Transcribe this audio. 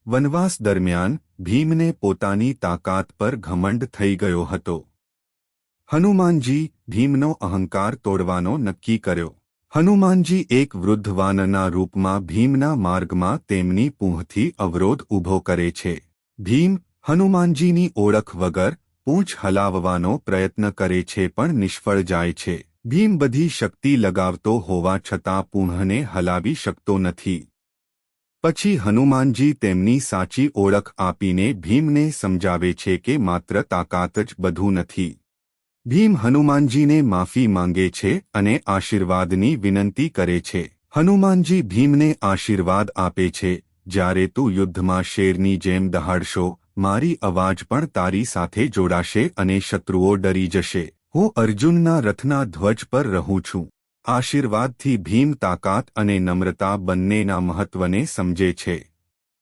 વનવાસ દરમિયાન ભીમને પોતાની તાકાત પર ઘમંડ થઈ ગયો હતો. હનુમાનજી ભીમનો અહંકાર તોડવાનો નક્કી કર્યો. હનુમાનજી એક વૃદ્ધ વાનરના રૂપમાં ભીમના માર્ગમાં તેમની પૂંછથી અવરોધ ઊભો કરે છે. ભીમ હનુમાનજીની ઓળખ વગર પૂંછ હલાવવાનો પ્રયત્ન કરે છે પણ નિષ્ફળ જાય છે. ભીમ બધી શક્તિ લગાવતો હોવા છતાં પૂંછને હલાવી શકતો નથી. પછી હનુમાનજી તેમની સાચી ઓળખ આપીને ભીમને સમજાવે છે કે માત્ર તાકાત જ બધું નથી. ભીમ હનુમાનજીને માફી માંગે છે અને આશીર્વાદની વિનંતી કરે છે. હનુમાનજી ભીમને આશીર્વાદ આપે છે, જ્યારે તું યુદ્ધમાં શેરની જેમ દહાડશો, મારી અવાજ પણ તારી સાથે જોડાશે અને શત્રુઓ ડરી જશે. હું અર્જુનના રથના ધ્વજ પર રહું છું. આશીર્વાદથી ભીમ તાકાત અને નમ્રતા બંનેના મહત્વને સમજે છે.